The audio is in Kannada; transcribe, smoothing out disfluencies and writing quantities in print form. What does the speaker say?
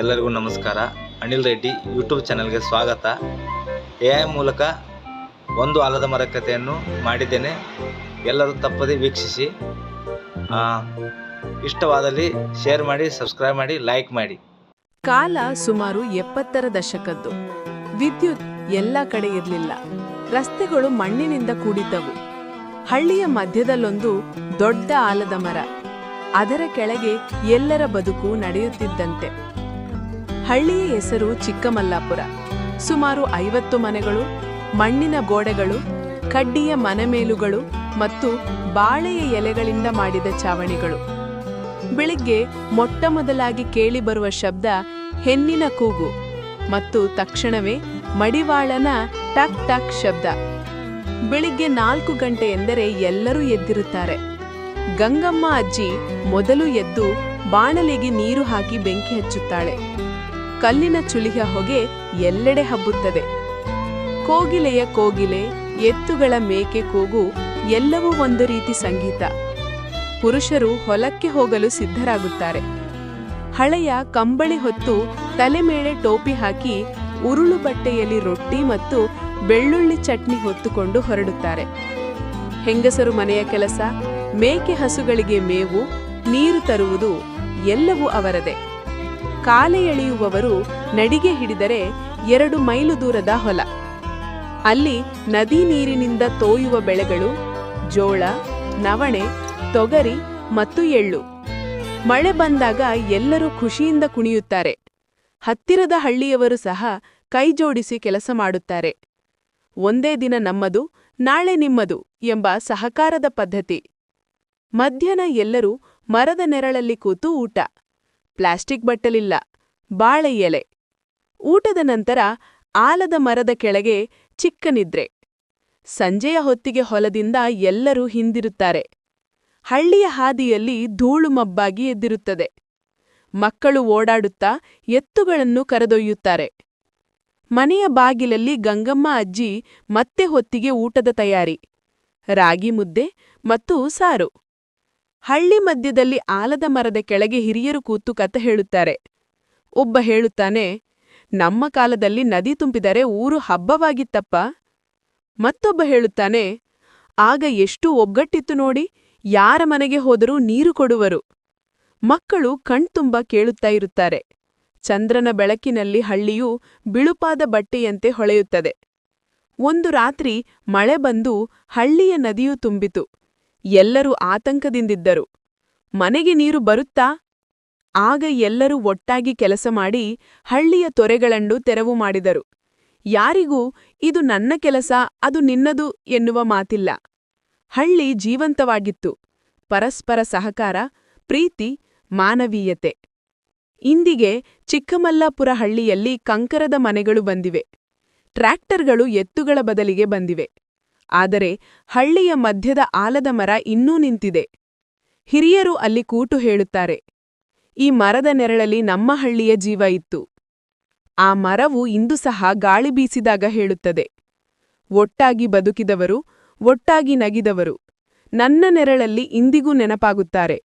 ಎಲ್ಲರಿಗೂ ನಮಸ್ಕಾರ. ಅನಿಲ್ ರೆಡ್ಡಿ ಯೂಟ್ಯೂಬ್ ಚಾನಲ್ಗೆ ಸ್ವಾಗತ. AI ಮೂಲಕ ಒಂದು ಆಲದ ಮರ ಕಥೆಯನ್ನು ಮಾಡಿದ್ದೇನೆ. ಎಲ್ಲರೂ ತಪ್ಪದೆ ವೀಕ್ಷಿಸಿ. ಇಷ್ಟವಾದಲ್ಲಿ ಶೇರ್ ಮಾಡಿ, ಸಬ್ಸ್ಕ್ರೈಬ್ ಮಾಡಿ, ಲೈಕ್ ಮಾಡಿ. ಕಾಲ ಸುಮಾರು 70ರ ದಶಕದ್ದು. ವಿದ್ಯುತ್ ಎಲ್ಲ ಕಡೆ ಇರಲಿಲ್ಲ. ರಸ್ತೆಗಳು ಮಣ್ಣಿನಿಂದ ಕೂಡಿದ್ದವು. ಹಳ್ಳಿಯ ಮಧ್ಯದಲ್ಲೊಂದು ದೊಡ್ಡ ಆಲದ ಮರ. ಅದರ ಕೆಳಗೆ ಎಲ್ಲರ ಬದುಕು ನಡೆಯುತ್ತಿದ್ದಂತೆ. ಹಳ್ಳಿಯ ಹೆಸರು ಚಿಕ್ಕಮಲ್ಲಾಪುರ. ಸುಮಾರು 50 ಮನೆಗಳು, ಮಣ್ಣಿನ ಗೋಡೆಗಳು, ಕಡ್ಡಿಯ ಮನೆಮೇಲುಗಳು ಮತ್ತು ಬಾಳೆಯ ಎಲೆಗಳಿಂದ ಮಾಡಿದ ಚಾವಣಿಗಳು. ಬೆಳಿಗ್ಗೆ ಮೊಟ್ಟಮೊದಲಾಗಿ ಕೇಳಿಬರುವ ಶಬ್ದ ಹೆಣ್ಣಿನ ಕೂಗು ಮತ್ತು ತಕ್ಷಣವೇ ಮಡಿವಾಳನ ಟಕ್ ಟಕ್ ಶಬ್ದ. ಬೆಳಿಗ್ಗೆ 4 ಗಂಟೆ ಎಂದರೆ ಎಲ್ಲರೂ ಎದ್ದಿರುತ್ತಾರೆ. ಗಂಗಮ್ಮ ಅಜ್ಜಿ ಮೊದಲು ಎದ್ದು ಬಾಣಲೆಗೆ ನೀರು ಹಾಕಿ ಬೆಂಕಿ ಹಚ್ಚುತ್ತಾಳೆ. ಕಲ್ಲಿನ ಚುಲಿಯ ಹೊಗೆ ಎಲ್ಲೆಡೆ ಹಬ್ಬುತ್ತದೆ. ಕೋಗಿಲೆಯ ಕೋಗಿಲೆ, ಎತ್ತುಗಳ ಮೇಕೆ ಕೂಗು ಎಲ್ಲವೂ ಒಂದು ರೀತಿ ಸಂಗೀತ. ಪುರುಷರು ಹೊಲಕ್ಕೆ ಹೋಗಲು ಸಿದ್ಧರಾಗುತ್ತಾರೆ. ಹಳೆಯ ಕಂಬಳಿ ಹೊತ್ತು ತಲೆ ಮೇಲೆ ಟೋಪಿ ಹಾಕಿ ಉರುಳು ಬಟ್ಟೆಯಲ್ಲಿ ರೊಟ್ಟಿ ಮತ್ತು ಬೆಳ್ಳುಳ್ಳಿ ಚಟ್ನಿ ಹೊತ್ತುಕೊಂಡು ಹೊರಡುತ್ತಾರೆ. ಹೆಂಗಸರು ಮನೆಯ ಕೆಲಸ, ಮೇಕೆ ಹಸುಗಳಿಗೆ ಮೇವು, ನೀರು ತರುವುದು ಎಲ್ಲವೂ ಅವರದೇ. ಕಾಲೆ ಎಳೆಯುವವರು ನಡಿಗೆ ಹಿಡಿದರೆ 2 ಮೈಲು ದೂರದ ಹೊಲ. ಅಲ್ಲಿ ನದಿ ನೀರಿನಿಂದ ತೋಯುವ ಬೆಳೆಗಳು ಜೋಳ, ನವಣೆ, ತೊಗರಿ ಮತ್ತು ಎಳ್ಳು. ಮಳೆ ಬಂದಾಗ ಎಲ್ಲರೂ ಖುಷಿಯಿಂದ ಕುಣಿಯುತ್ತಾರೆ. ಹತ್ತಿರದ ಹಳ್ಳಿಯವರು ಸಹ ಕೈಜೋಡಿಸಿ ಕೆಲಸ ಮಾಡುತ್ತಾರೆ. ಒಂದೇ ದಿನ ನಮ್ಮದು, ನಾಳೆ ನಿಮ್ಮದು ಎಂಬ ಸಹಕಾರದ ಪದ್ಧತಿ. ಮಧ್ಯಾಹ್ನ ಎಲ್ಲರೂ ಮರದ ನೆರಳಲ್ಲಿ ಕೂತು ಊಟ. ಪ್ಲಾಸ್ಟಿಕ್ ಬಟ್ಟಲಿಲ್ಲ, ಬಾಳೆ ಎಲೆ. ಊಟದ ನಂತರ ಆಲದ ಮರದ ಕೆಳಗೆ ಚಿಕ್ಕ ನಿದ್ರೆ. ಸಂಜೆಯ ಹೊತ್ತಿಗೆ ಹೊಲದಿಂದ ಎಲ್ಲರೂ ಹಿಂದಿರುತ್ತಾರೆ. ಹಳ್ಳಿಯ ಹಾದಿಯಲ್ಲಿ ಧೂಳು ಮಬ್ಬಾಗಿ ಎದ್ದಿರುತ್ತದೆ. ಮಕ್ಕಳು ಓಡಾಡುತ್ತಾ ಎತ್ತುಗಳನ್ನು ಕರೆದೊಯ್ಯುತ್ತಾರೆ. ಮನೆಯ ಬಾಗಿಲಲ್ಲಿ ಗಂಗಮ್ಮ ಅಜ್ಜಿ ಮತ್ತೆ ಹೊತ್ತಿಗೆ ಊಟದ ತಯಾರಿ. ರಾಗಿ ಮುದ್ದೆ ಮತ್ತು ಸಾರು. ಹಳ್ಳಿ ಮಧ್ಯದಲ್ಲಿ ಆಲದ ಮರದ ಕೆಳಗೆ ಹಿರಿಯರು ಕೂತು ಕತೆ ಹೇಳುತ್ತಾರೆ. ಒಬ್ಬ ಹೇಳುತ್ತಾನೆ, ನಮ್ಮ ಕಾಲದಲ್ಲಿ ನದಿ ತುಂಬಿದರೆ ಊರು ಹಬ್ಬವಾಗಿತ್ತಪ್ಪ. ಮತ್ತೊಬ್ಬ ಹೇಳುತ್ತಾನೆ, ಆಗ ಎಷ್ಟು ಒಗ್ಗಟ್ಟಿತ್ತು ನೋಡಿ, ಯಾರ ಮನೆಗೆ ಹೋದರೂ ನೀರು ಕೊಡುವರು. ಮಕ್ಕಳು ಕಣ್ತುಂಬ ಕೇಳುತ್ತಾ ಇರುತ್ತಾರೆ. ಚಂದ್ರನ ಬೆಳಕಿನಲ್ಲಿ ಹಳ್ಳಿಯು ಬಿಳುಪಾದ ಬಟ್ಟೆಯಂತೆ ಹೊಳೆಯುತ್ತದೆ. ಒಂದು ರಾತ್ರಿ ಮಳೆ ಬಂದು ಹಳ್ಳಿಯ ನದಿಯು ತುಂಬಿತು. ಎಲ್ಲರೂ ಆತಂಕದಿಂದಿದ್ದರು. ಮನೆಗೆ ನೀರು ಬರುತ್ತಾ? ಆಗ ಎಲ್ಲರೂ ಒಟ್ಟಾಗಿ ಕೆಲಸ ಮಾಡಿ ಹಳ್ಳಿಯ ತೊರೆಗಳನ್ನು ತೆರವು ಮಾಡಿದರು. ಯಾರಿಗೂ ಇದು ನನ್ನ ಕೆಲಸ, ಅದು ನಿನ್ನದು ಎನ್ನುವ ಮಾತಿಲ್ಲ. ಹಳ್ಳಿ ಜೀವಂತವಾಗಿತ್ತು. ಪರಸ್ಪರ ಸಹಕಾರ, ಪ್ರೀತಿ, ಮಾನವೀಯತೆ. ಇಂದಿಗೆ ಚಿಕ್ಕಮಲ್ಲಾಪುರ ಹಳ್ಳಿಯಲ್ಲಿ ಕಂಕರದ ಮನೆಗಳು ಬಂದಿವೆ. ಟ್ರ್ಯಾಕ್ಟರ್ಗಳು ಎತ್ತುಗಳ ಬದಲಿಗೆ ಬಂದಿವೆ. ಆದರೆ ಹಳ್ಳಿಯ ಮಧ್ಯದ ಆಲದ ಮರ ಇನ್ನೂ ನಿಂತಿದೆ. ಹಿರಿಯರು ಅಲ್ಲಿ ಕೂಟು ಹೇಳುತ್ತಾರೆ, ಈ ಮರದ ನೆರಳಲ್ಲಿ ನಮ್ಮ ಹಳ್ಳಿಯ ಜೀವ ಇತ್ತು. ಆ ಮರವು ಇಂದು ಸಹ ಗಾಳಿ ಬೀಸಿದಾಗ ಹೇಳುತ್ತದೆ, ಒಟ್ಟಾಗಿ ಬದುಕಿದವರು, ಒಟ್ಟಾಗಿ ನಗಿದವರು ನನ್ನ ನೆರಳಲ್ಲಿ ಇಂದಿಗೂ ನೆನಪಾಗುತ್ತಾರೆ.